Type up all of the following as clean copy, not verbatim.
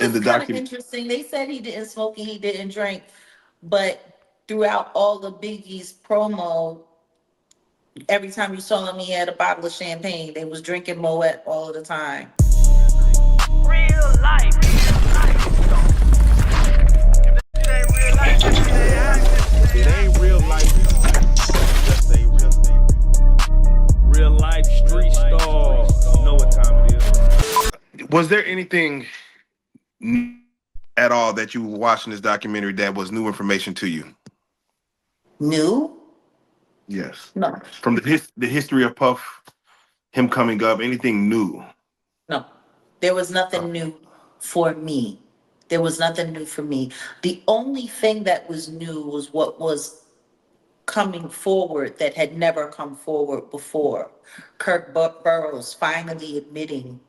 in was the kind of document. interesting. They said he didn't smoke and he didn't drink, but throughout all the Biggie's promo, every time you saw him, he had a bottle of champagne. They was drinking Moet all of the time. Real life. If this ain't real life, this is AI. If it ain't real life, just say real life street stars. You know what time it is. Was there anything at all that you watched in this documentary that was new information to you? New? Yes. No, From the history of Puff, him coming up, anything new? no. There was Oh. nothing new for me. There was nothing new for me. The only thing that was new was what was coming forward that had never come forward before. Kirk Burrows finally admitting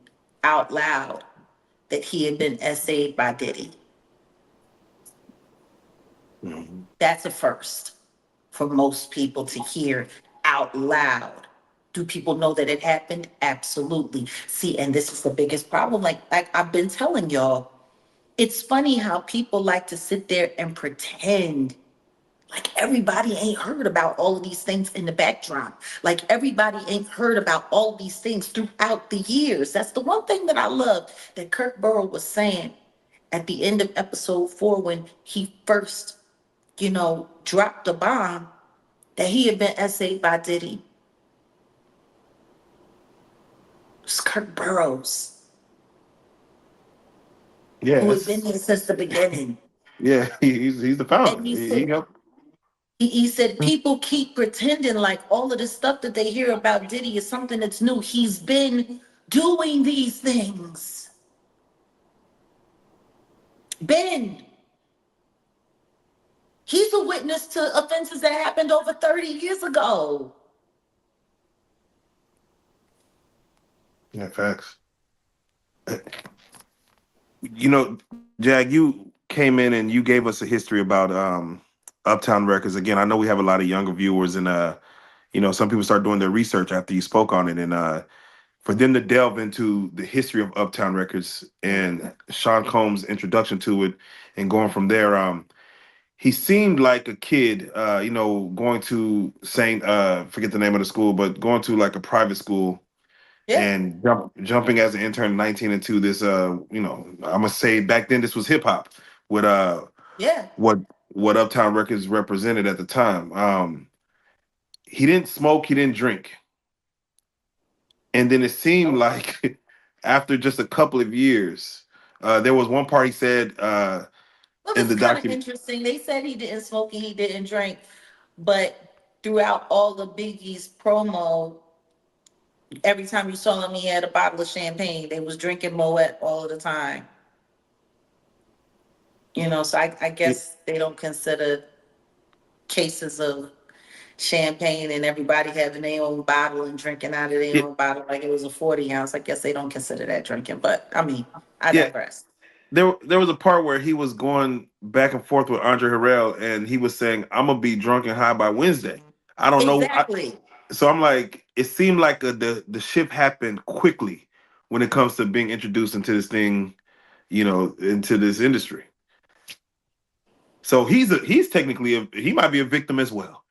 out loud that he had been essayed by Diddy. Mhm. That's a first for most people to hear out loud. Do people know that it happened? Absolutely. See, and this is the biggest problem. Like I've been telling y'all, it's funny how people like to sit there and pretend like everybody ain't heard about all of these things in the backdrop. Like everybody ain't heard about all of these things throughout the years. That's the one thing that I love that Kirk Burrow was saying at the end of episode 4 when he first, dropped the bomb that he had been essayed by Diddy. It's Kirk Burrows, who has been Yes. here since the beginning. Yeah, he's the founder. And he He said, helped. he said, people keep pretending like all of the stuff that they hear about Diddy is something that's new. He's been doing these things. Ben, he's a witness to offenses that happened over 30 years ago. Yeah, facts. Jag, you came in and you gave us a history about Uptown Records. Again, I know we have a lot of younger viewers, and some people start doing their research after you spoke on it, and for them to delve into the history of Uptown Records and Sean Combs' introduction to it, and going from there. He seemed like a kid, going to Saint, forget the name of the school, but going to like a private school Yeah, and jumping as an intern 19 into this, I'm gonna say back then this was hip hop with yeah. what Uptown Records represented at the time. He didn't smoke, he didn't drink, and then it seemed Nope. like after just a couple of years, there was one part he said Well, in it's the kind of document. interesting. They said he didn't smoke and he didn't drink, but throughout all the Biggie's promo, every time you saw him, he had a bottle of champagne. They was drinking Moet all of the time. So I guess they don't consider cases of champagne and everybody having their own bottle and drinking out of their Yeah, own bottle like it was a 40 ounce. I guess they don't consider that drinking, but I mean, I yeah. digress. There was a part where he was going back and forth with Andre Harrell, and he was saying, "I'm gonna be drunk and high by Wednesday." I don't know. Exactly. So I'm like, it seemed like the shift happened quickly when it comes to being introduced into this thing, into this industry. So he's technically he might be a victim as well.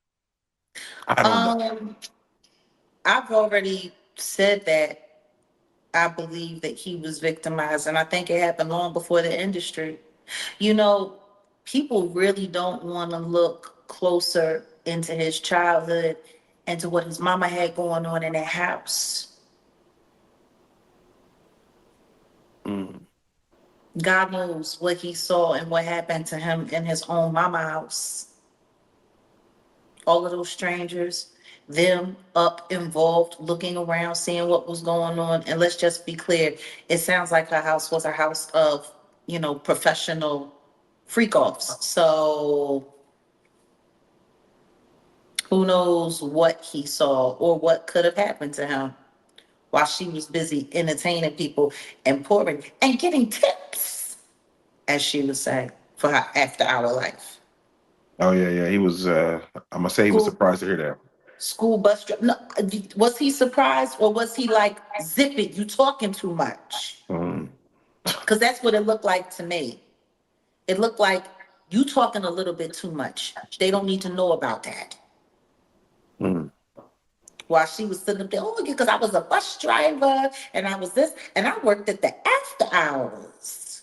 I don't know. Um, I've already said that I believe that he was victimized, and I think it happened long before the industry. You know, People really don't want to look closer into his childhood and to what his mama had going on in that house. Mm. God knows what he saw and what happened to him in his own mama house. All of those strangers, them up involved, looking around, seeing what was going on. And let's just be clear, it sounds like her house was a house of, professional freak offs. So who knows what he saw or what could have happened to him while she was busy entertaining people and pouring and getting tips, as she would say, for her after hour life. Oh yeah, yeah. He was. I'm gonna say he was School surprised to hear that. school bus driver. No, was he surprised or was he like, zip it, you talking too much? Mm. Because that's what it looked like to me. It looked like you talking a little bit too much. They don't need to know about that. Mm. While she was sitting up there, oh, because I was a bus driver and I was this, and I worked at the after hours.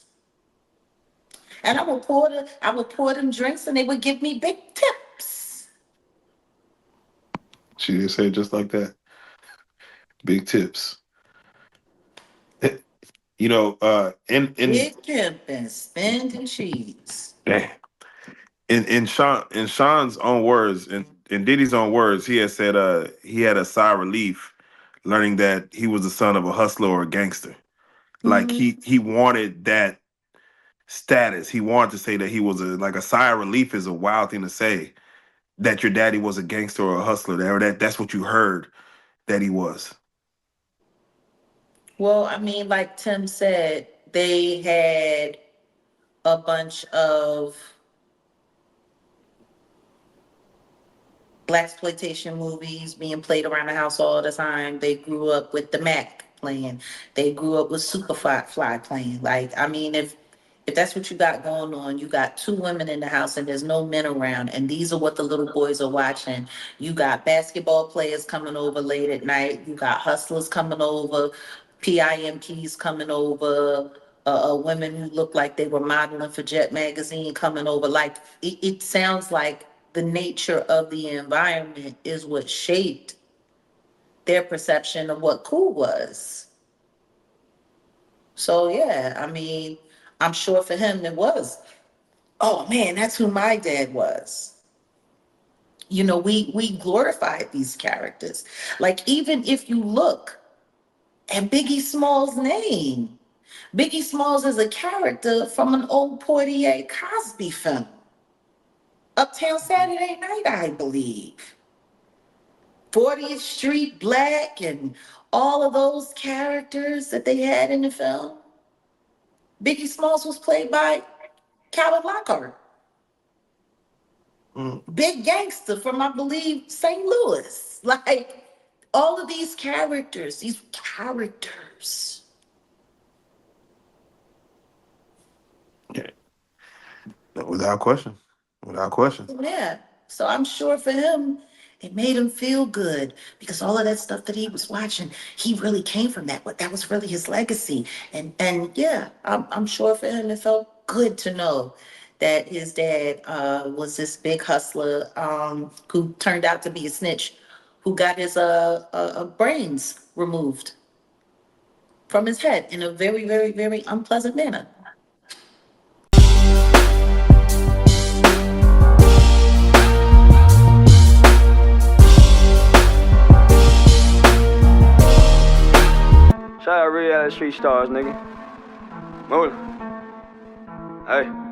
And I would pour them drinks and they would give me big tips. She did say it just like that. Big tips. You know, in Big pimping, spending cheese. damn. In Sean's own words, in Diddy's own words, he had said he had a sigh of relief learning that he was the son of a hustler or a gangster. Like Mhm. he wanted that status. He wanted to say that he was a sigh of relief is a wild thing to say, that your daddy was a gangster or a hustler. That's what you heard that he was. Well, I mean, like Tim said, they had a bunch of black exploitation movies being played around the house all the time. They grew up with the Mac playing. They grew up with Fly playing. Like, I mean, if that's what you got going on, you got two women in the house and there's no men around, and these are what the little boys are watching. You got basketball players coming over late at night. You got hustlers coming over, PIMPs coming over. Women who look like they were modeling for Jet magazine coming over. Like it sounds like the nature of the environment is what shaped their perception of what cool was. So yeah, I mean, I'm sure for him it was. Oh man, that's who my dad was. You know, we glorified these characters. Like even if you look at Biggie Smalls' name, Biggie Smalls is a character from an old Portier Cosby film, Uptown Saturday Night, I believe. 40th Street Black and all of those characters that they had in the film. Biggie Smalls was played by Calvin Lockhart, Mm. big gangster from, I believe, St. Louis. Like all of these characters. Yeah. Without question. Without question. Yeah. So I'm sure for him, it made him feel good because all of that stuff that he was watching, he really came from that. But that was really his legacy. And yeah, I'm sure for him, it felt good to know that his dad was this big hustler who turned out to be a snitch, who got his brains removed from his head in a very, very, very unpleasant manner. Shout out Reallyfe Street Stars, nigga. Move. Hey.